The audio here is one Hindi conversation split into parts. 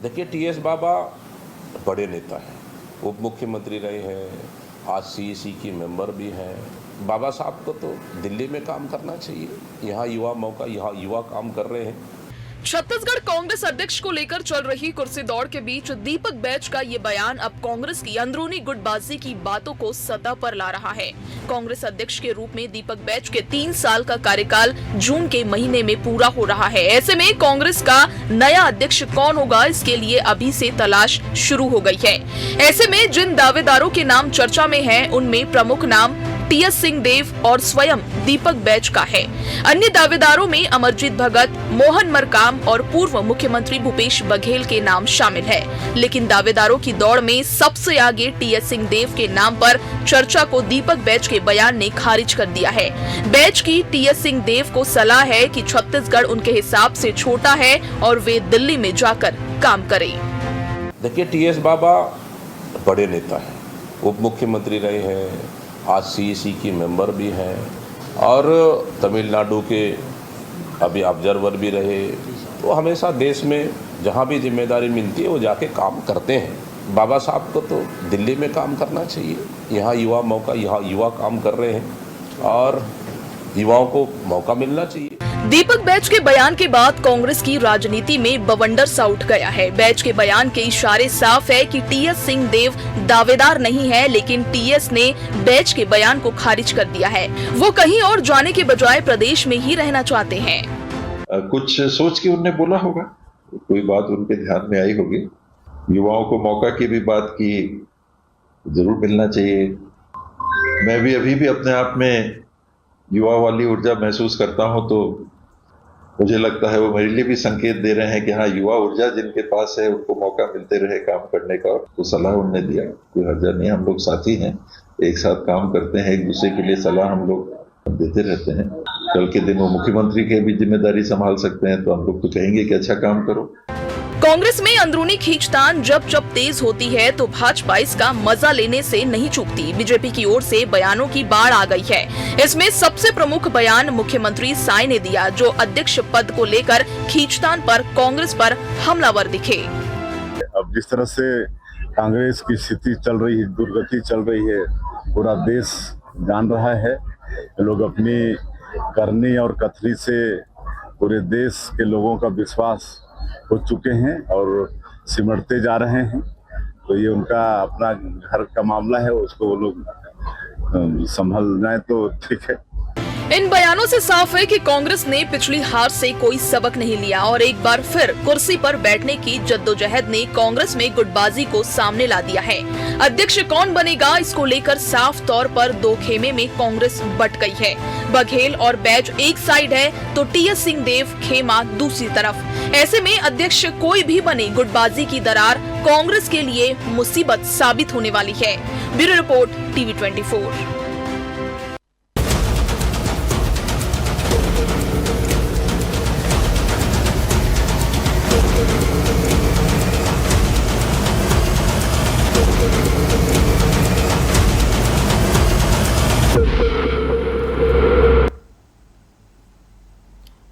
देखिए, टीएस बाबा बड़े नेता हैं, उप मुख्यमंत्री रहे हैं, आज सीईसी की मेंबर भी हैं। बाबा साहब को तो दिल्ली में काम करना चाहिए, यहाँ युवा काम कर रहे हैं। छत्तीसगढ़ कांग्रेस अध्यक्ष को लेकर चल रही कुर्सी दौड़ के बीच दीपक बैज का ये बयान अब कांग्रेस की अंदरूनी गुटबाजी की बातों को सतह पर ला रहा है। कांग्रेस अध्यक्ष के रूप में दीपक बैज के 3 साल का कार्यकाल जून के महीने में पूरा हो रहा है। ऐसे में कांग्रेस का नया अध्यक्ष कौन होगा, इसके लिए अभी से तलाश शुरू हो गई है। ऐसे में जिन दावेदारों के नाम चर्चा में हैं, उनमें प्रमुख नाम टीएस सिंहदेव और स्वयं दीपक बैज का है। अन्य दावेदारों में अमरजीत भगत, मोहन मरकाम और पूर्व मुख्यमंत्री भूपेश बघेल के नाम शामिल है। लेकिन दावेदारों की दौड़ में सबसे आगे टीएस सिंहदेव के नाम पर चर्चा को दीपक बैज के बयान ने खारिज कर दिया है। बैज की टीएस सिंहदेव को सलाह है कि छत्तीसगढ़ उनके हिसाब से छोटा है और वे दिल्ली में जाकर काम करें। देखिए, टीएस बाबा बड़े नेता हैं, उप मुख्यमंत्री रहे हैं, आज सीईसी की मेंबर भी हैं और तमिलनाडु के अभी ऑब्जर्वर भी रहे। तो हमेशा देश में जहाँ भी जिम्मेदारी मिलती है वो जाके काम करते हैं। बाबा साहब को तो दिल्ली में काम करना चाहिए, यहाँ युवा काम कर रहे हैं और युवाओं को मौका मिलना चाहिए। दीपक बैज के बयान के बाद कांग्रेस की राजनीति में बवंडर सा उठ गया है। बैज के बयान के इशारे साफ है कि टीएस सिंहदेव दावेदार नहीं है, लेकिन टीएस ने बैज के बयान को खारिज कर दिया है। वो कहीं और जाने के बजाय प्रदेश में ही रहना चाहते हैं। कुछ सोच के उन्होंने बोला होगा, कोई बात उनके ध्यान में आई होगी। युवाओं को मौका की भी बात की, जरूर मिलना चाहिए। मैं भी अभी भी अपने आप में युवा वाली ऊर्जा महसूस करता हूं, तो मुझे लगता है वो मेरे लिए भी संकेत दे रहे हैं कि हाँ, युवा ऊर्जा जिनके पास है उनको मौका मिलते रहे काम करने का। तो सलाह उन्होंने दिया, कोई हर्जा नहीं, हम लोग साथी हैं, एक साथ काम करते हैं, एक दूसरे के लिए सलाह हम लोग देते रहते हैं। कल के दिन वो मुख्यमंत्री की भी जिम्मेदारी संभाल सकते हैं, तो हम लोग तो कहेंगे कि अच्छा काम करो। कांग्रेस में अंदरूनी खींचतान जब तेज होती है तो भाजपा इसका मजा लेने से नहीं चूकती। बीजेपी की ओर से बयानों की बाढ़ आ गई है। इसमें सबसे प्रमुख बयान मुख्यमंत्री साय ने दिया, जो अध्यक्ष पद को लेकर खींचतान पर कांग्रेस पर हमलावर दिखे। अब जिस तरह से कांग्रेस की स्थिति चल रही है, दुर्गति चल रही है, पूरा देश जान रहा है। लोग अपनी करनी और कथनी से पूरे देश के लोगों का विश्वास हो चुके हैं और सिमटते जा रहे हैं। तो ये उनका अपना घर का मामला है, उसको वो लोग संभल जाए तो ठीक है। इन बयानों से साफ है कि कांग्रेस ने पिछली हार से कोई सबक नहीं लिया और एक बार फिर कुर्सी पर बैठने की जद्दोजहद ने कांग्रेस में गुटबाजी को सामने ला दिया है। अध्यक्ष कौन बनेगा, इसको लेकर साफ तौर पर दो खेमे में कांग्रेस बट गई है। बघेल और बैज एक साइड है तो टीएस सिंहदेव खेमा दूसरी तरफ। ऐसे में अध्यक्ष कोई भी बने, गुटबाजी की दरार कांग्रेस के लिए मुसीबत साबित होने वाली है। Bureau report, TV 24।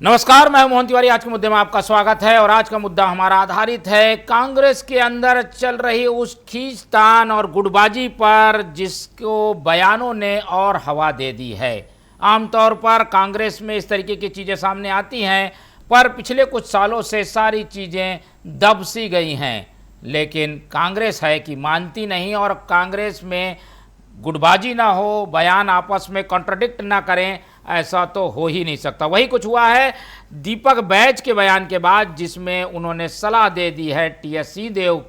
नमस्कार, मैं मोहन तिवारी। आज के मुद्दे में आपका स्वागत है और आज का मुद्दा हमारा आधारित है कांग्रेस के अंदर चल रही उस खींचतान और गुटबाजी पर, जिसको बयानों ने और हवा दे दी है। आमतौर पर कांग्रेस में इस तरीके की चीज़ें सामने आती हैं, पर पिछले कुछ सालों से सारी चीज़ें दब सी गई हैं। लेकिन कांग्रेस है कि मानती नहीं, और कांग्रेस में गुटबाजी ना हो, बयान आपस में कॉन्ट्रडिक्ट ना करें, ऐसा तो हो ही नहीं सकता। वही कुछ हुआ है दीपक बैज के बयान के बाद, जिसमें उन्होंने सलाह दे दी है टीएस सिंहदेव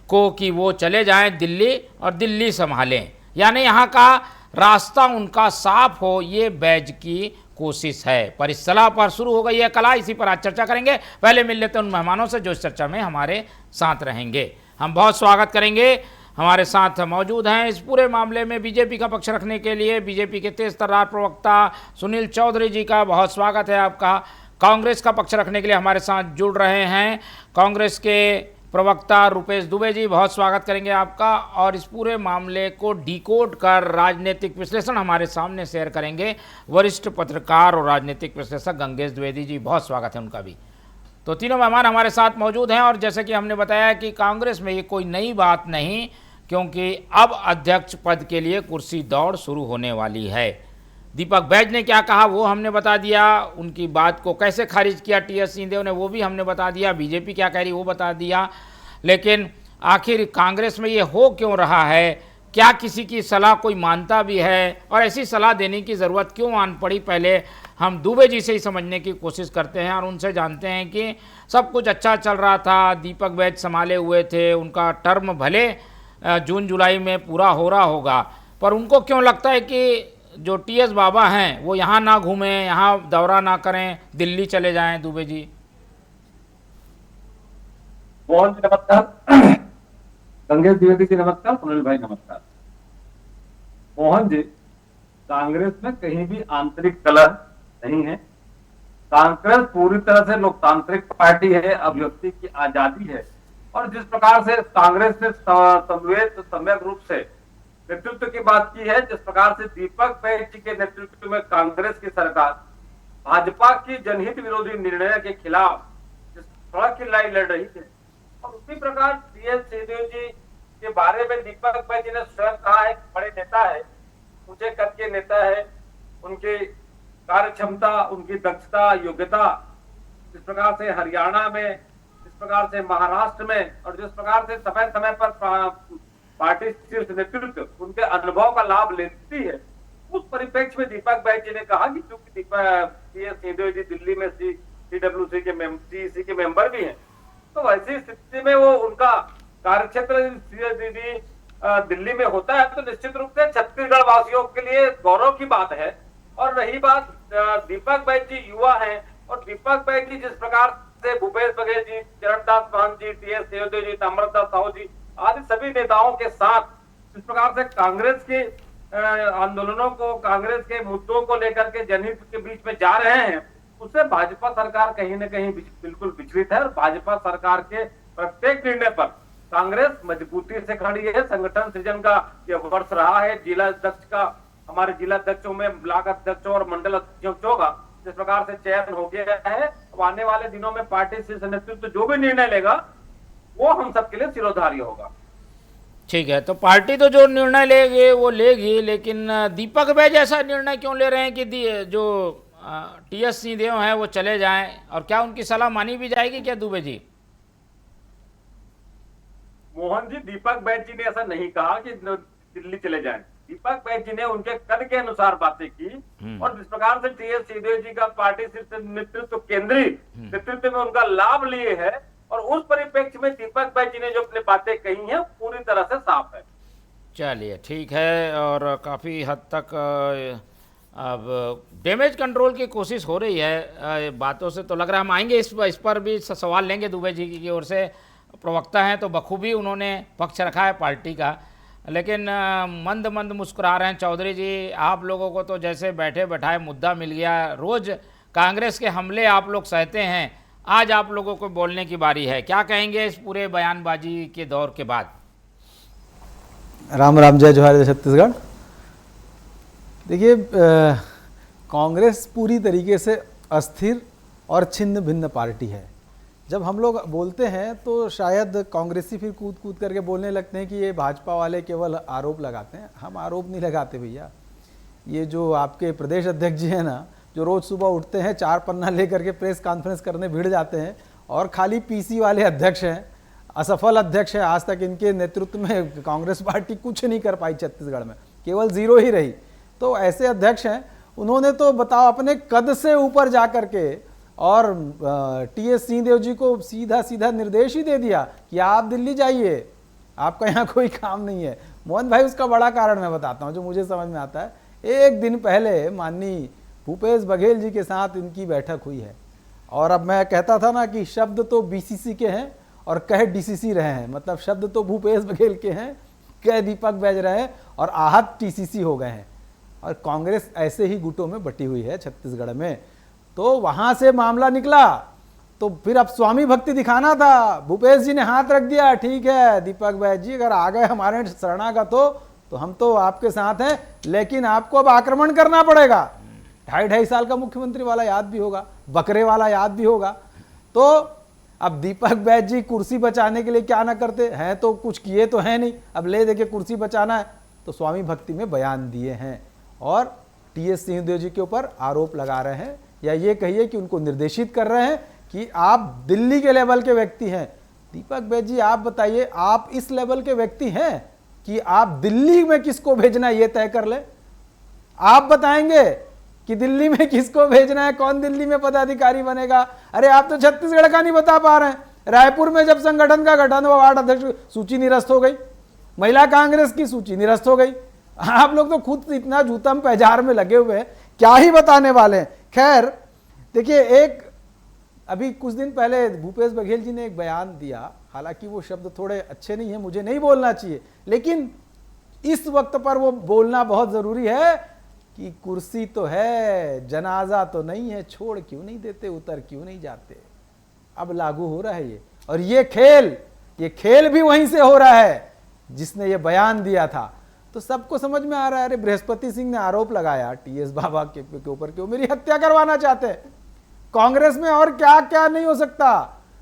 को कि वो चले जाएं दिल्ली और दिल्ली संभालें, यानी यहाँ का रास्ता उनका साफ हो, ये बैज की कोशिश है। पर इस सलाह पर शुरू हो गई है कला, इसी पर आज चर्चा करेंगे। पहले मिल लेते हैं उन मेहमानों से जो इस चर्चा में हमारे साथ रहेंगे। हम बहुत स्वागत करेंगे, हमारे साथ मौजूद हैं इस पूरे मामले में बीजेपी का पक्ष रखने के लिए बीजेपी के तेज तर्रार प्रवक्ता सुनील चौधरी जी का बहुत स्वागत है आपका। कांग्रेस का पक्ष रखने के लिए हमारे साथ जुड़ रहे हैं कांग्रेस के प्रवक्ता रुपेश दुबे जी, बहुत स्वागत करेंगे आपका। और इस पूरे मामले को डिकोड कर राजनीतिक विश्लेषण हमारे सामने शेयर करेंगे वरिष्ठ पत्रकार और राजनीतिक विश्लेषक गंगेश द्विवेदी जी, बहुत स्वागत है उनका भी। तो तीनों मेहमान हमारे साथ मौजूद हैं और जैसे कि हमने बताया कि कांग्रेस में ये कोई नई बात नहीं, क्योंकि अब अध्यक्ष पद के लिए कुर्सी दौड़ शुरू होने वाली है। दीपक बैज ने क्या कहा वो हमने बता दिया, उनकी बात को कैसे खारिज किया टीएस सिंहदेव ने वो भी हमने बता दिया, बीजेपी क्या कह रही वो बता दिया। लेकिन आखिर कांग्रेस में ये हो क्यों रहा है, क्या किसी की सलाह कोई मानता भी है और ऐसी सलाह देने की ज़रूरत क्यों आन पड़ी, पहले हम दुबे जी से ही समझने की कोशिश करते हैं और उनसे जानते हैं कि सब कुछ अच्छा चल रहा था, दीपक बैज संभाले हुए थे, उनका टर्म भले जून जुलाई में पूरा हो रहा होगा, पर उनको क्यों लगता है कि जो टीएस बाबा हैं वो यहाँ ना घूमें, यहाँ दौरा ना करें, दिल्ली चले जाएं? दुबे जी। मोहन जी नमस्कार, गंगेश द्विवेदी जी नमस्कार, सुनील भाई नमस्कार। मोहन जी, कांग्रेस में कहीं भी आंतरिक कलह नहीं है। कांग्रेस पूरी तरह से लोकतांत्रिक पार्टी है, अभिव्यक्ति की आजादी है और जिस प्रकार से कांग्रेस ने सम्यक रूप से नेतृत्व की बात की है, जिस प्रकार से दीपक बैज जी के नेतृत्व में कांग्रेस की सरकार भाजपा की जनहित विरोधी निर्णय के खिलाफ जिस सड़क की लड़ाई लड़ रही थी, और उसी प्रकार टीएस सिंहदेव जी के बारे में दीपक बैज जी ने स्वयं कहा है बड़े नेता है, ऊंचे कद के नेता है, उनकी कार्य क्षमता, उनकी दक्षता, योग्यता, जिस प्रकार से हरियाणा में, जिस प्रकार से महाराष्ट्र में और जिस प्रकार से समय समय पर पार्टी शीर्ष नेतृत्व उनके अनुभव का लाभ लेती है, उस परिप्रेक्ष्य में दीपक बैज जी ने कहा कि क्योंकि दीपक टीएस सिंहदेव जी दिल्ली में सीडब्ल्यूसी के मेंबर भी हैं, तो वैसी स्थिति में वो उनका कार्यक्षेत्र दिल्ली में होता है तो निश्चित रूप से छत्तीसगढ़ वासियों के लिए गौरव की बात है। और रही बात दीपक बैज जी युवा हैं और दीपक बैज जी जिस प्रकार से भूपेश बघेल जी, चरणदास महंत जी, टीएस सिंहदेव जी, ताम्रध्वज साहू जी आदि सभी नेताओं के साथ जिस प्रकार से कांग्रेस के आंदोलनों को, कांग्रेस के मुद्दों को लेकर के जनहित के बीच में जा रहे हैं, उससे भाजपा सरकार कहीं न कहीं बिल्कुल विचलित है और भाजपा सरकार के प्रत्येक निर्णय पर कांग्रेस मजबूती से खड़ी है। संगठन सृजन का यह वर्ष रहा है, जिला अध्यक्ष का, हमारे जिला अध्यक्षों में ब्लॉक अध्यक्षों और मंडल अध्यक्षों का जिस प्रकार से चयन हो गया है, अब आने वाले दिनों में पार्टी शीर्ष नेतृत्व जो भी निर्णय लेगा वो हम सबके लिए शिरोधार्य होगा। ठीक है, तो पार्टी तो जो निर्णय लेगी वो लेगी, लेकिन दीपक बैज ऐसा निर्णय क्यों ले रहे हैं कि जो टीएस सिंहदेव हैं वो चले जाएं, और क्या उनकी सलाह मानी भी जाएगी क्या दुबे जी? मोहन जी, दीपक बैज जी ने ऐसा नहीं कहा कि दिल्ली चले जाएं। दीपक बैज जी ने उनके कद के अनुसार बातें की और जिस प्रकार से टीएस सिंहदेव जी का पार्टी नेतृत्व केंद्रीय नेतृत्व में उनका लाभ लिए है और उस परिप्रेक्ष्य में दीपक बैज जी ने जो अपनी बातें कही हैं पूरी तरह से साफ है। चलिए ठीक है, और काफ़ी हद तक अब डैमेज कंट्रोल की कोशिश हो रही है बातों से, तो लग रहा है हम आएंगे इस पर भी सवाल लेंगे दुबे जी की ओर से। प्रवक्ता हैं तो बखूबी उन्होंने पक्ष रखा है पार्टी का, लेकिन मंद मंद मुस्कुरा रहे हैं। चौधरी जी, आप लोगों को तो जैसे बैठे बैठाए मुद्दा मिल गया, रोज़ कांग्रेस के हमले आप लोग सहते हैं, आज आप लोगों को बोलने की बारी है, क्या कहेंगे इस पूरे बयानबाजी के दौर के बाद? राम राम, जय जोहार, जय छत्तीसगढ़। देखिए, कांग्रेस पूरी तरीके से अस्थिर और छिन्न भिन्न पार्टी है। जब हम लोग बोलते हैं तो शायद कांग्रेसी फिर कूद कूद करके बोलने लगते हैं कि ये भाजपा वाले केवल आरोप लगाते हैं। हम आरोप नहीं लगाते भैया। ये जो आपके प्रदेश अध्यक्ष जी हैं ना, जो रोज़ सुबह उठते हैं 4 पन्ना लेकर के प्रेस कॉन्फ्रेंस करने भिड़ जाते हैं और खाली पीसी वाले अध्यक्ष हैं, असफल अध्यक्ष हैं। आज तक इनके नेतृत्व में कांग्रेस पार्टी कुछ नहीं कर पाई छत्तीसगढ़ में, केवल 0 ही रही। तो ऐसे अध्यक्ष हैं, उन्होंने तो बताओ अपने कद से ऊपर जा कर के और टीएस सिंहदेव जी को सीधा सीधा निर्देश ही दे दिया कि आप दिल्ली जाइए, आपका यहाँ कोई काम नहीं है। मोहन भाई, उसका बड़ा कारण मैं बताता हूँ जो मुझे समझ में आता है। एक दिन पहले माननीय भूपेश बघेल जी के साथ इनकी बैठक हुई है और अब मैं कहता था ना कि शब्द तो बीसीसी के हैं और कह डीसीसी रहे हैं, मतलब शब्द तो भूपेश बघेल के हैं, कह दीपक बैज रहे हैं और आहत टीसीसी हो गए हैं। और कांग्रेस ऐसे ही गुटों में बटी हुई है छत्तीसगढ़ में। तो वहाँ से मामला निकला तो फिर अब स्वामी भक्ति दिखाना था। भूपेश जी ने हाथ रख दिया, ठीक है दीपक बैज जी अगर आ गए हमारे शरणागत हो तो हम तो आपके साथ हैं, लेकिन आपको अब आक्रमण करना पड़ेगा। 2.5 साल का मुख्यमंत्री वाला याद भी होगा, बकरे वाला याद भी होगा। तो अब दीपक बैज जी कुर्सी बचाने के लिए क्या ना करते हैं, तो कुछ किए तो हैं नहीं, अब ले देके कुर्सी बचाना है तो स्वामी भक्ति में बयान दिए हैं और टीएस सिंहदेव जी के ऊपर आरोप लगा रहे हैं, या ये कहिए कि उनको निर्देशित कर रहे हैं कि आप दिल्ली के लेवल के व्यक्ति हैं। दीपक बैज जी आप बताइए, आप इस लेवल के व्यक्ति हैं कि आप दिल्ली में किसको भेजना ये तय कर ले? आप बताएंगे कि दिल्ली में किसको भेजना है, कौन दिल्ली में पदाधिकारी बनेगा? अरे आप तो छत्तीसगढ़ का नहीं बता पा रहे हैं। रायपुर में जब संगठन का गठन हुआ, वार्ड अध्यक्ष सूची निरस्त हो गई, महिला कांग्रेस की सूची निरस्त हो गई। आप लोग तो खुद इतना जूतम पैजार में लगे हुए हैं, क्या ही बताने वाले हैं। खैर देखिए, एक अभी कुछ दिन पहले भूपेश बघेल जी ने एक बयान दिया, हालांकि वो शब्द थोड़े अच्छे नहीं है, मुझे नहीं बोलना चाहिए, लेकिन इस वक्त पर वो बोलना बहुत जरूरी है कि कुर्सी तो है, जनाजा तो नहीं है, छोड़ क्यों नहीं देते, उतर क्यों नहीं जाते। अब लागू हो रहा है ये, और ये खेल भी वहीं से हो रहा है जिसने ये बयान दिया था। तो सबको समझ में आ रहा है, अरे बृहस्पति सिंह ने आरोप लगाया टीएस बाबा के ऊपर कि वो मेरी हत्या करवाना चाहते हैं। कांग्रेस में और क्या क्या नहीं हो सकता।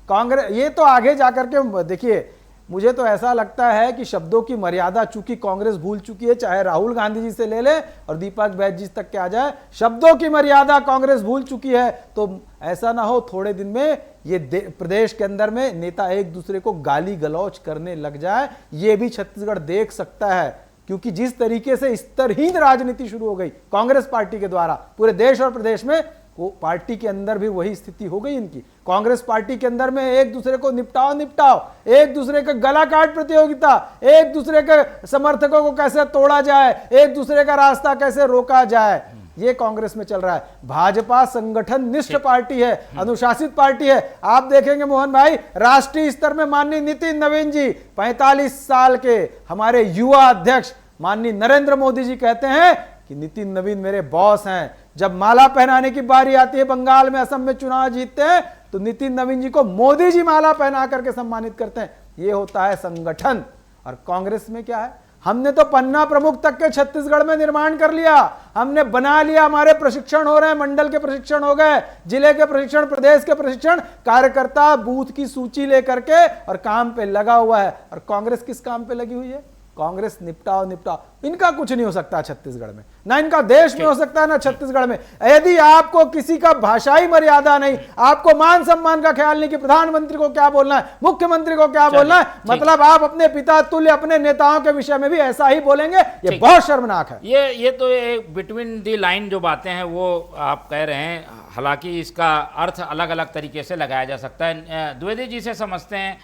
कांग्रेस ये तो आगे जाकर के देखिए, मुझे तो ऐसा लगता है कि शब्दों की मर्यादा चूंकि कांग्रेस भूल चुकी है, चाहे राहुल गांधी जी से ले ले और दीपक बैज जी तक के आ जाए, शब्दों की मर्यादा कांग्रेस भूल चुकी है। तो ऐसा ना हो थोड़े दिन में ये प्रदेश के अंदर में नेता एक दूसरे को गाली गलौज करने लग जाए, ये भी छत्तीसगढ़ देख सकता है। क्योंकि जिस तरीके से स्तरहीन राजनीति शुरू हो गई कांग्रेस पार्टी के द्वारा पूरे देश और प्रदेश में, वो पार्टी के अंदर भी वही स्थिति हो गई इनकी। कांग्रेस पार्टी के अंदर में एक दूसरे को निपटाओ, एक दूसरे का गला काट प्रतियोगिता, एक दूसरे के समर्थकों को कैसे तोड़ा जाए, एक दूसरे का रास्ता कैसे रोका जाए, ये कांग्रेस में चल रहा है। भाजपा संगठन निष्ठ पार्टी है, अनुशासित पार्टी है। आप देखेंगे मोहन भाई, राष्ट्रीय स्तर में माननीय नितिन नवीन जी 45 साल के हमारे युवा अध्यक्ष माननीय नरेंद्र मोदी जी कहते हैं कि नितिन नवीन मेरे बॉस हैं। जब माला पहनाने की बारी आती है, बंगाल में असम में चुनाव जीतते हैं, तो नितिन नवीन जी को मोदी जी माला पहना करके सम्मानित करते हैं। ये होता है संगठन। और कांग्रेस में क्या है, हमने तो पन्ना प्रमुख तक के छत्तीसगढ़ में निर्माण कर लिया, हमने बना लिया, हमारे प्रशिक्षण हो रहे हैं, मंडल के प्रशिक्षण हो गए, जिले के प्रशिक्षण, प्रदेश के प्रशिक्षण, कार्यकर्ता बूथ की सूची लेकर के और काम पे लगा हुआ है। और कांग्रेस किस काम पे लगी हुई है? कांग्रेस निपटाओ। इनका कुछ नहीं हो सकता छत्तीसगढ़ में, ना इनका देश में हो सकता है, ना छत्तीसगढ़ में। यदि आपको किसी का भाषाई मर्यादा नहीं, आपको मान सम्मान का ख्याल नहीं कि प्रधानमंत्री को क्या बोलना है, मुख्यमंत्री को क्या बोलना है, मतलब आप अपने पिता तुल्य अपने नेताओं के विषय में भी ऐसा ही बोलेंगे, ये बहुत शर्मनाक है। ये तो बिटवीन दी लाइन जो बातें हैं वो आप कह रहे हैं, हालांकि इसका अर्थ अलग अलग तरीके से लगाया जा सकता है। द्विवेदी जी से समझते हैं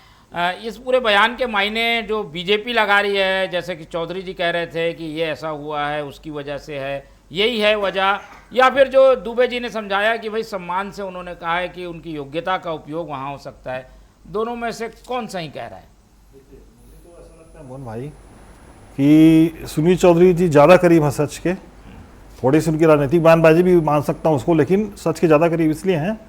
इस पूरे बयान के मायने जो बीजेपी लगा रही है, जैसे कि चौधरी जी कह रहे थे कि ये ऐसा हुआ है उसकी वजह से है, यही है वजह, या फिर जो दुबे जी ने समझाया कि भाई सम्मान से उन्होंने कहा है कि उनकी योग्यता का उपयोग वहाँ हो सकता है, दोनों में से कौन सही कह रहा है? मुझे तो ऐसा लगता है मोहन भाई कि सुनील चौधरी जी ज़्यादा करीब हैं सच के। थोड़ी सी उनकी राजनीतिक बयानबाजी भी मान सकता हूँ उसको, लेकिन सच के ज़्यादा करीब इसलिए हैं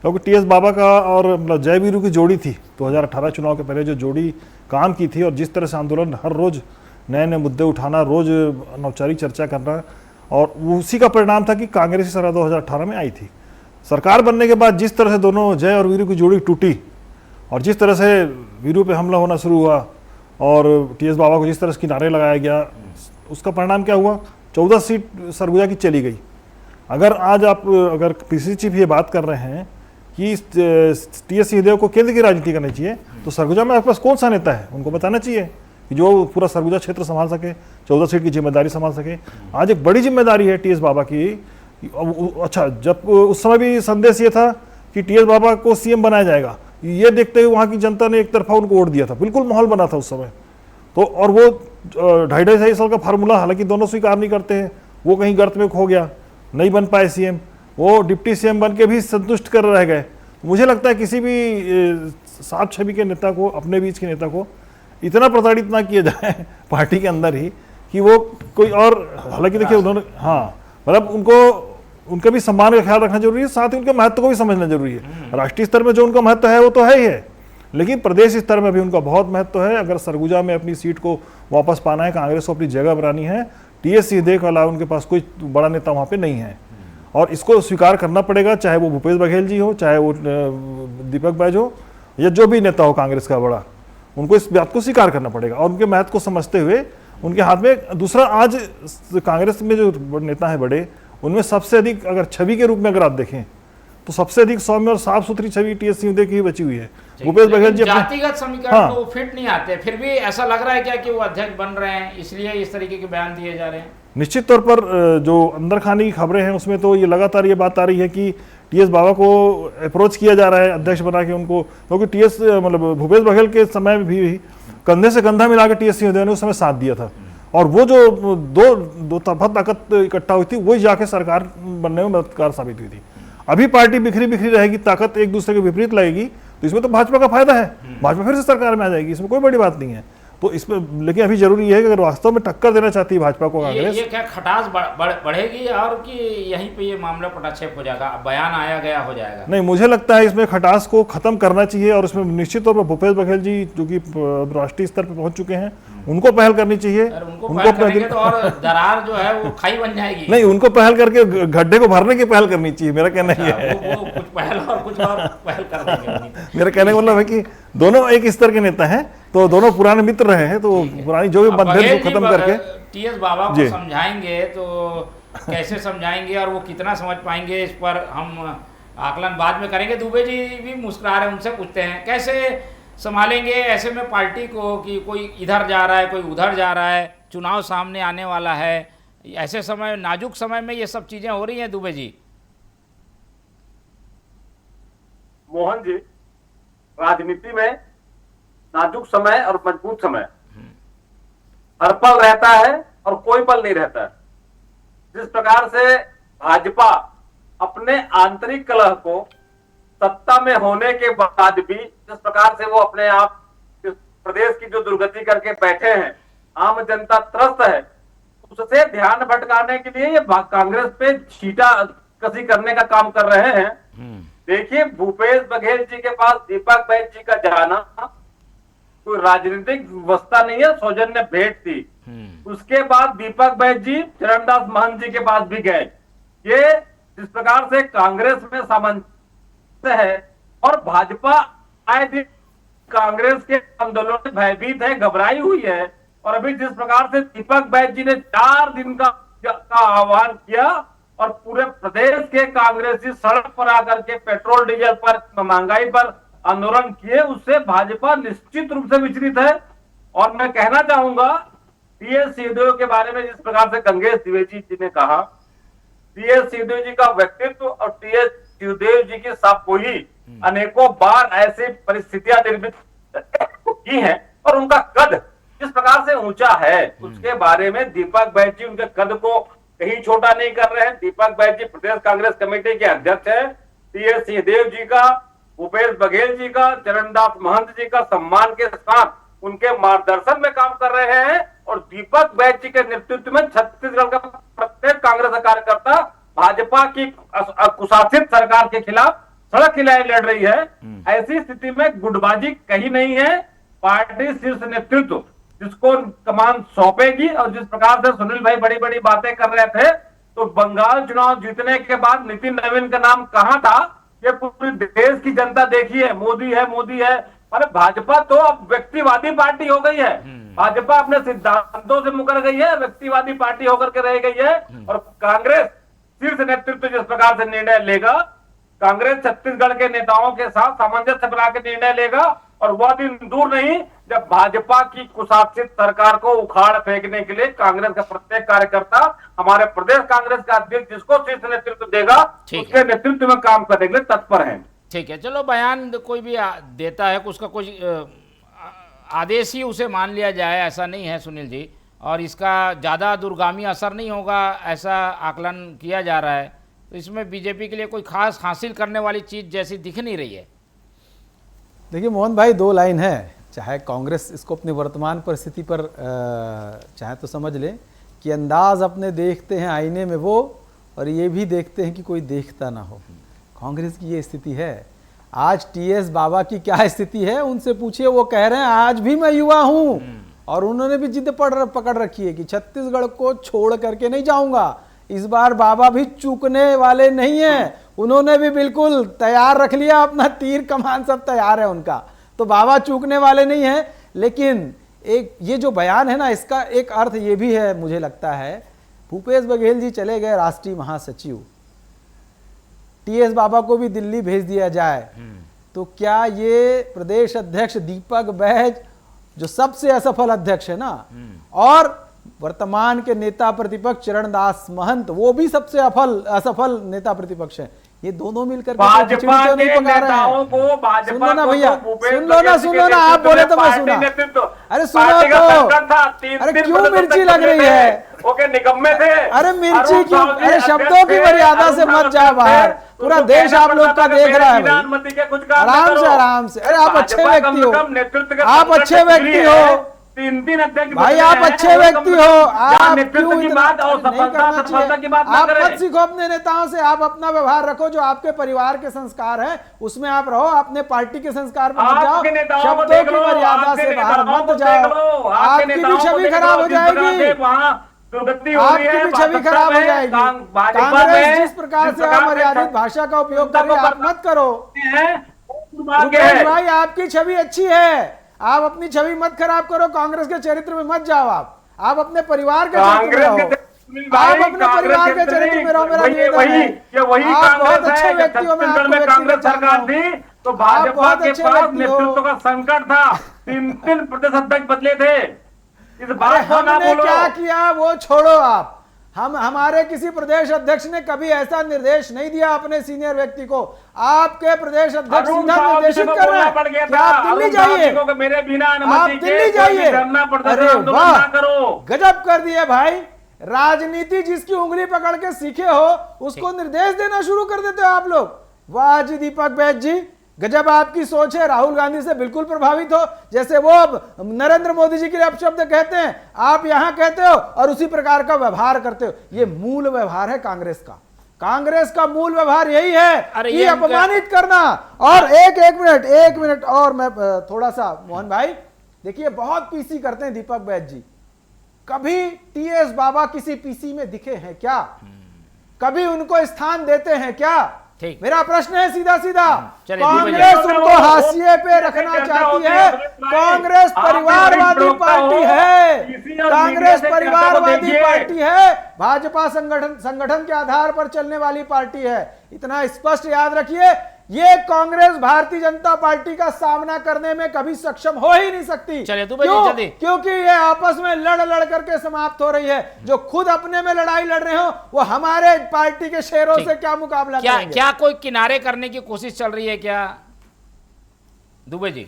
क्योंकि टीएस बाबा का और मतलब जय वीरू की जोड़ी थी 2018 चुनाव के पहले जो जोड़ी काम की थी, और जिस तरह से आंदोलन हर रोज़ नए नए मुद्दे उठाना, रोज़ अनौपचारिक चर्चा करना, और उसी का परिणाम था कि कांग्रेस की सरकार 2018 में आई थी। सरकार बनने के बाद जिस तरह से दोनों जय और वीरू की जोड़ी टूटी और जिस तरह से वीरू पे हमला होना शुरू हुआ और टीएस बाबा को जिस तरह से किनारे लगाया गया, उसका परिणाम क्या हुआ? 14 सीट सरगुजा की चली गई। अगर आज आप अगर पीसीसी चीफ ये बात कर रहे हैं कि टीएस सिंहदेव को केंद्र की राजनीति करनी चाहिए, तो सरगुजा में आपके पास कौन सा नेता है? उनको बताना चाहिए कि जो पूरा सरगुजा क्षेत्र संभाल सके, 14 सीट की जिम्मेदारी संभाल सके। आज एक बड़ी जिम्मेदारी है टीएस बाबा की। अच्छा, जब उस समय भी संदेश ये था कि टीएस बाबा को सीएम बनाया जाएगा, ये देखते हुए वहाँ की जनता ने एक तरफा उनको वोट दिया था, बिल्कुल माहौल बना था उस समय तो। और वो 2.5 साल का फार्मूला, हालांकि दोनों स्वीकार नहीं करते हैं, वो कहीं गर्त में खो गया, नहीं बन पाए सीएम, वो डिप्टी सीएम बन के भी संतुष्ट कर रह गए। मुझे लगता है किसी भी सात छवि के नेता को, अपने बीच के नेता को इतना प्रताड़ित ना किया जाए पार्टी के अंदर ही कि वो कोई और, हालांकि देखिए उन्होंने, हाँ मतलब उनको, उनका भी सम्मान का ख्याल रखना जरूरी है, साथ ही उनके महत्व को भी समझना जरूरी है। राष्ट्रीय स्तर में जो उनका महत्व है वो तो है ही है, लेकिन प्रदेश स्तर में भी उनका बहुत महत्व है। अगर सरगुजा में अपनी सीट को वापस पाना है, कांग्रेस को अपनी जगह बनानी है, टीएस सिंहदेव के अलावा उनके पास कोई बड़ा नेता वहाँ पे नहीं है। और इसको स्वीकार करना पड़ेगा, चाहे वो भूपेश बघेल जी हो, चाहे वो दीपक बैज हो, या जो भी नेता हो कांग्रेस का बड़ा, उनको इस बात को स्वीकार करना पड़ेगा। और उनके महत्व को समझते हुए उनके हाथ में दूसरा, आज कांग्रेस में जो नेता हैं बड़े, उनमें सबसे अधिक अगर छवि के रूप में अगर आप देखें तो सबसे अधिक सौम्य और साफ सुथरी छवि टीएस सिंहदेव की ही बची हुई है। भूपेश बघेल जी जातिगत समीकरण तो फिट नहीं आते, फिर भी ऐसा लग रहा है क्या कि वो अध्यक्ष बन रहे हैं, इसलिए इस तरीके के बयान दिए जा रहे हैं? निश्चित तौर पर जो अंदर खाने की खबरें हैं उसमें तो ये लगातार ये बात आ रही है कि टीएस बाबा को अप्रोच किया जा रहा है अध्यक्ष बना के उनको, क्योंकि टीएस मतलब भूपेश बघेल के समय में भी कंधे से कंधा मिला के टीएस सिंहदेव ने उस समय साथ दिया था, और वो जो दो तरफा ताकत इकट्ठा हुई थी वही जाके सरकार बनने में मददगार साबित हुई थी। अभी पार्टी बिखरी बिखरी रहेगी, ताकत एक दूसरे के विपरीत लगेगी, तो इसमें तो भाजपा का फायदा है, भाजपा फिर से सरकार में आ जाएगी, इसमें कोई बड़ी बात नहीं है। तो इसमें लेकिन अभी जरूरी है कि अगर वास्तव में टक्कर देना चाहती है भाजपा को कांग्रेस, ये क्या खटास बढ़ेगी और कि यहीं पे ये मामला पटाक्षेप हो जाएगा, बयान आया गया हो जाएगा? नहीं, मुझे लगता है इसमें खटास को खत्म करना चाहिए, और इसमें निश्चित तौर पर भूपेश बघेल जी जो कि राष्ट्रीय स्तर पर पहुंच चुके हैं, उनको पहल करनी चाहिए। उनको पहल करेंगे तो और दरार जो है वो खाई बन जाएगी। नहीं, उनको पहल करके गड्ढे को भरने की पहल करनी चाहिए, मेरा कहना ये है। वो कुछ पहल और कुछ और पहल कर देंगे। मेरा कहने का मतलब है कि दोनों एक स्तर के नेता हैं, तो दोनों पुराने मित्र रहे हैं, तो पुरानी जो भी मतभेद को खत्म करके टीएस बाबा को समझाएंगे तो कैसे समझाएंगे और वो कितना समझ पाएंगे, इस पर हम आकलन बाद में करेंगे। दुबे जी भी मुस्कुरा रहे हैं, उनसे पूछते हैं कैसे संभालेंगे ऐसे में पार्टी को कि कोई इधर जा रहा है, कोई उधर जा रहा है, चुनाव सामने आने वाला है, ऐसे समय, नाजुक समय में ये सब चीजें हो रही हैं। दुबे जी, मोहन जी, राजनीति में नाजुक समय और मजबूत समय हर पल रहता है और कोई पल नहीं रहता है। जिस प्रकार से भाजपा अपने आंतरिक कलह को सत्ता में होने के बाद भी जिस प्रकार से वो अपने आप इस प्रदेश की जो दुर्गति करके बैठे हैं, आम जनता त्रस्त है, उससे ध्यान भटकाने के लिए ये कांग्रेस पे छीटा कसी करने का काम कर रहे हैं। देखिए, भूपेश बघेल जी के पास दीपक बैज जी का जाना कोई राजनीतिक व्यवस्था नहीं है, सौजन्य भेंट थी। उसके बाद दीपक बैज जी चरणदास महंत जी के पास भी गए। ये जिस प्रकार से कांग्रेस में सामंजस्य है और भाजपा आए दिन कांग्रेस के आंदोलन से भयभीत है, घबराई हुई है, और अभी जिस प्रकार से दीपक बैज जी ने 4 दिन का आह्वान किया और पूरे प्रदेश के कांग्रेसी सड़क पर आकर के पेट्रोल डीजल पर, महंगाई पर आंदोलन किए, उससे भाजपा निश्चित रूप से विचलित है। और मैं कहना चाहूंगा टीएस सिंहदेव के बारे में जिस प्रकार से गंगेश द्विवेदी जी ने कहा, टीएस सिंहदेव जी का व्यक्तित्व और टीएस सिंहदेव जी की साफगोई अनेकों बार ऐसी परिस्थितियां निर्मित की हैं, और उनका कद जिस प्रकार से ऊंचा है उसके बारे में दीपक बैज जी उनके कद को कहीं छोटा नहीं कर रहे हैं। दीपक बैज जी प्रदेश कांग्रेस कमेटी के अध्यक्ष है। टीएस सिंहदेव जी का, भूपेश बघेल जी का, चरणदास महंत जी का सम्मान के साथ उनके मार्गदर्शन में काम कर रहे हैं, और दीपक बैज जी के नेतृत्व में छत्तीसगढ़ का प्रत्येक कांग्रेस कार्यकर्ता भाजपा की कुशासित सरकार के खिलाफ सड़क की लड़ाई लड़ रही है। ऐसी स्थिति में गुटबाजी कहीं नहीं है। पार्टी शीर्ष नेतृत्व जिसको कमान सौंपेगी, और जिस प्रकार से सुनील भाई बड़ी बड़ी बातें कर रहे थे, तो बंगाल चुनाव जीतने के बाद नितिन नवीन का नाम कहां था, ये पूरी देश की जनता देखी है, मोदी है, मोदी है। अरे भाजपा तो अब व्यक्तिवादी पार्टी हो गई है। भाजपा अपने सिद्धांतों से मुकर गई है, व्यक्तिवादी पार्टी होकर के रह गई है। और कांग्रेस शीर्ष नेतृत्व जिस प्रकार से निर्णय लेगा, कांग्रेस छत्तीसगढ़ के नेताओं के साथ सामंजस्य बना के निर्णय लेगा, और वह दिन दूर नहीं जब भाजपा की कुशासित सरकार को उखाड़ फेंकने के लिए कांग्रेस का प्रत्येक कार्यकर्ता, हमारे प्रदेश कांग्रेस का अध्यक्ष जिसको शीर्ष नेतृत्व देगा, उसके नेतृत्व में काम करने के लिए तत्पर है। ठीक है, चलो बयान कोई भी देता है, उसका कोई आदेश ही उसे मान लिया जाए ऐसा नहीं है सुनील जी, और इसका ज़्यादा दूरगामी असर नहीं होगा ऐसा आकलन किया जा रहा है। तो इसमें बीजेपी के लिए कोई खास हासिल करने वाली चीज़ जैसी दिख नहीं रही है। देखिए मोहन भाई, 2 लाइन है, चाहे कांग्रेस इसको अपनी वर्तमान परिस्थिति पर चाहे तो समझ ले कि अंदाज अपने देखते हैं आईने में वो, और ये भी देखते हैं कि कोई देखता ना हो। कांग्रेस की ये स्थिति है। आज टीएस बाबा की क्या स्थिति है उनसे पूछिए, वो कह रहे हैं आज भी मैं युवा हूं, और उन्होंने भी जिद पकड़ रखी है कि छत्तीसगढ़ को छोड़ करके नहीं जाऊंगा। इस बार बाबा भी चूकने वाले नहीं हैं, उन्होंने भी बिल्कुल तैयार रख लिया अपना तीर कमान, सब तैयार है उनका, तो बाबा चूकने वाले नहीं हैं। लेकिन एक ये जो बयान है ना, इसका एक अर्थ ये भी है, मुझे लगता है भूपेश बघेल जी चले गए राष्ट्रीय महासचिव, टीएस बाबा को भी दिल्ली भेज दिया जाए, तो क्या ये प्रदेश अध्यक्ष दीपक बैज जो सबसे असफल अध्यक्ष है ना, और वर्तमान के नेता प्रतिपक्ष चरणदास महंत वो भी सबसे असफल नेता प्रतिपक्ष है, ये दोनों मिलकर भाजपा के नेताओं को, सुनो ना भैया, सुनो ना, आप बोले तो मैं सुना, अरे सुनो तो, अरे क्यों मिर्ची लग रही है, ओके निकम्मे थे, अरे मिर्ची क्यों, अरे शब्दों की मर्यादा से मत जाओ बाहर, पूरा देश आप लोग का देख रहा है भाई, आराम से, अरे आप अच्छे व्यक्ति हो, आप अच्छे व्यक्ति हो, तीन अध्यक्ष भाई आप अच्छे व्यक्ति हो, आप क्यों की बात और सफलता की बात आप मत सीखो अपने नेताओं से, आप अपना व्यवहार रखो, जो आपके परिवार के संस्कार है उसमें आप रहो, अपने पार्टी के संस्कार पर मत जाओ, शब्दों की मर्यादा से बाहर मत जाओ, आपकी भी छवि खराब हो जाएगी, आपकी भी छवि खराब हो जाएगी। कांग्रेस जिस प्रकार से अमर्यादित भाषा का उपयोग कर रही है, आप मत करो भाई, आपकी छवि अच्छी है, आप अपनी छवि मत खराब करो, कांग्रेस के चरित्र में मत जाओ, आप अपने परिवार के चरित्र में रहो, आप अपने परिवार के चरित्र में रहो, मेरा निवेदन है, आप बहुत अच्छे व्यक्ति हो, मैं आपको व्यक्तिगत जानता हूं, तो भाजपा के पास नेतृत्व का संकट था, तीन प्रदेश अध्यक्ष बदले थे, इस बात को ना बोलो, क्या किया वो छोड़ो आप, हमारे किसी प्रदेश अध्यक्ष ने कभी ऐसा निर्देश नहीं दिया अपने सीनियर व्यक्ति को, आपके प्रदेश अध्यक्ष सीधा निर्देशित कर रहे हैं कि आप दिल्ली जाइए, मेरे बिना आप दिल्ली जाइए, अरे वाह गजब कर दिए भाई, राजनीति जिसकी उंगली पकड़ के सीखे हो उसको निर्देश देना शुरू कर देते हो आप लोग, वाह जी दीपक बैज जी, गजब आपकी सोच है, राहुल गांधी से बिल्कुल प्रभावित हो, जैसे वो नरेंद्र मोदी जी के लिए अपशब्द कहते हैं, आप यहां कहते हो और उसी प्रकार का व्यवहार करते हो, ये मूल व्यवहार है कांग्रेस का, कांग्रेस का मूल व्यवहार यही है कि अपमानित करना। और एक मिनट और मैं थोड़ा सा, मोहन भाई देखिए बहुत पीसी करते हैं दीपक बैज जी, कभी टीएस बाबा किसी पीसी में दिखे हैं क्या, कभी उनको स्थान देते हैं क्या, मेरा प्रश्न है सीधा सीधा, कांग्रेस उनको हाशिए पे रखना चाहती है, कांग्रेस परिवारवादी पार्टी है, कांग्रेस परिवारवादी पार्टी है, भाजपा संगठन के आधार पर चलने वाली पार्टी है, इतना स्पष्ट याद रखिए, ये कांग्रेस भारतीय जनता पार्टी का सामना करने में कभी सक्षम हो ही नहीं सकती, क्योंकि ये आपस में लड़ करके समाप्त हो रही है, जो खुद अपने में लड़ाई लड़ रहे हो वो हमारे पार्टी के शेरों से क्या मुकाबला करेंगे। क्या कोई किनारे करने की कोशिश चल रही है क्या दुबे जी?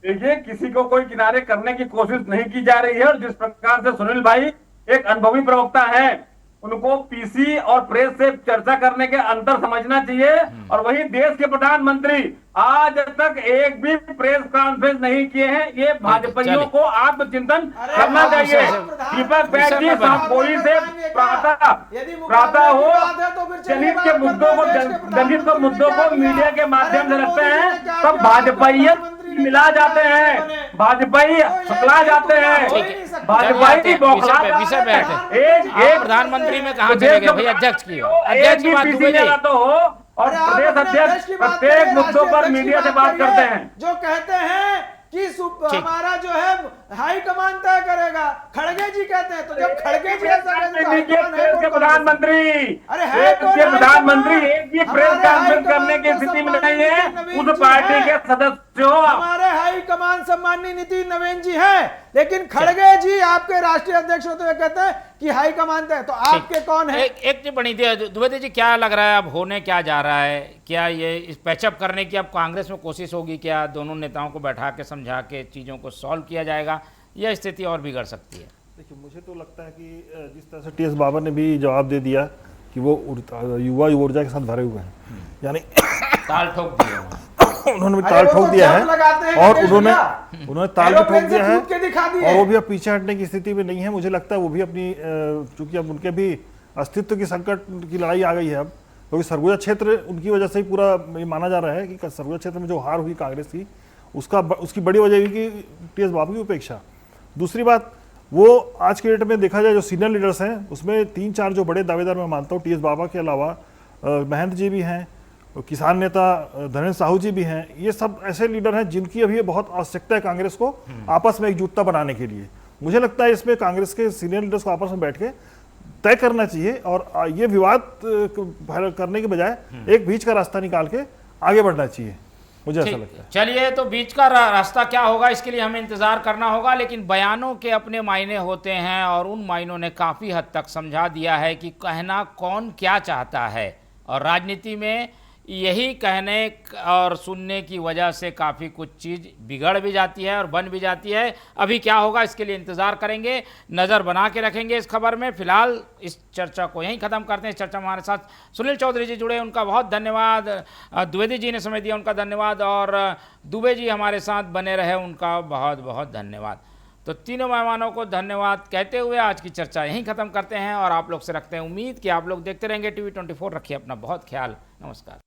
देखिए किसी को कोई किनारे करने की कोशिश नहीं की जा रही है, और जिस प्रकार से सुनील भाई एक अनुभवी प्रवक्ता है, उनको पीसी और प्रेस से चर्चा करने के अंतर समझना चाहिए, और वही देश के प्रधानमंत्री आज तक एक भी प्रेस कॉन्फ्रेंस नहीं किए हैं, ये भाजपाइयों को आत्मचिंतन करना चाहिए। दीपक बैज जी कोई से प्रातः हो दलित के मुद्दों को मीडिया के माध्यम से रखते हैं, तब भाजपाइयत मिला जाते हैं, भाजपाई सकला जाते हैं, भाजपाई बौखला जाते हैं। एक प्रधानमंत्री में कहा चले गए भाई, अध्यक्ष की बात दुबे जी तो हो, और प्रदेश अध्यक्ष प्रत्येक मुद्दों पर मीडिया से बात करते हैं, जो कहते हैं कि हमारा जो है हाई कमान तय करेगा, खड़गे जी कहते हैं, तो जब खड़गे जी ऐसा प्रधानमंत्री एक भी प्रेस कॉन्फ्रेंस करने की स्थिति में नहीं है, उस पार्टी के सदस्य हो, हमारे हाई कमान सम्माननीय नितिन नवीन जी हैं, लेकिन खड़गे जी आपके राष्ट्रीय अध्यक्ष होते हुए कहते हैं कि हाई कमान तय, तो आपके कौन है? एक टिप्पणी थी द्विवेदी जी, क्या लग रहा है अब होने क्या जा रहा है, क्या ये इस पैचअप करने की अब कांग्रेस में कोशिश होगी, क्या दोनों नेताओं को बैठा के समझा के चीज़ों को सॉल्व किया जाएगा, या स्थिति और बिगड़ सकती है? देखिए मुझे तो लगता है कि जिस तरह से टीएस बाबा ने भी जवाब दे दिया कि वो युवा ऊर्जा के साथ भरे हुए हैं, यानी ताल ठोक दिया उन्होंने भी ताल ठोक दिया है, और उन्होंने ताल भी ठोक दिया है, और वो भी अब पीछे हटने की स्थिति में नहीं है। मुझे लगता है वो भी अपनी, चूंकि अब उनके भी अस्तित्व की संकट की लड़ाई आ गई है अब, क्योंकि सरगुजा क्षेत्र उनकी वजह से ही पूरा ये माना जा रहा है कि सरगुजा क्षेत्र में जो हार हुई कांग्रेस की, उसकी बड़ी वजह हुई कि टीएस बाबू की उपेक्षा। दूसरी बात, वो आज के डेट में देखा जाए जो सीनियर लीडर्स हैं उसमें 3-4 जो बड़े दावेदार मैं मानता हूँ, टीएस बाबा के अलावा महंत जी भी हैं, किसान नेता धनेन्द्र साहू जी भी हैं। ये सब ऐसे लीडर हैं जिनकी अभी बहुत आवश्यकता है कांग्रेस को आपस में एकजुटता बनाने के लिए। मुझे लगता है इसमें कांग्रेस के सीनियर लीडर्स को आपस में बैठ के तय करना चाहिए और ये विवाद करने के बजाय एक बीच का रास्ता निकाल के आगे बढ़ना चाहिए, मुझे ऐसा लगता है। चलिए, तो बीच का रास्ता क्या होगा इसके लिए हमें इंतजार करना होगा, लेकिन बयानों के अपने मायने होते हैं और उन मायनों ने काफ़ी हद तक समझा दिया है कि कहना कौन क्या चाहता है। और राजनीति में यही कहने और सुनने की वजह से काफ़ी कुछ चीज़ बिगड़ भी जाती है और बन भी जाती है। अभी क्या होगा इसके लिए इंतज़ार करेंगे, नज़र बना के रखेंगे इस खबर में। फिलहाल इस चर्चा को यहीं ख़त्म करते हैं। इस चर्चा में हमारे साथ सुनील चौधरी जी जुड़े, उनका बहुत धन्यवाद। द्विवेदी जी ने समय दिया, उनका धन्यवाद। और दुबे जी हमारे साथ बने रहे, उनका बहुत बहुत धन्यवाद। तो तीनों मेहमानों को धन्यवाद कहते हुए आज की चर्चा यहीं ख़त्म करते हैं और आप लोग से रखते हैं उम्मीद कि आप लोग देखते रहेंगे TV 24। रखिए अपना बहुत ख्याल। नमस्कार।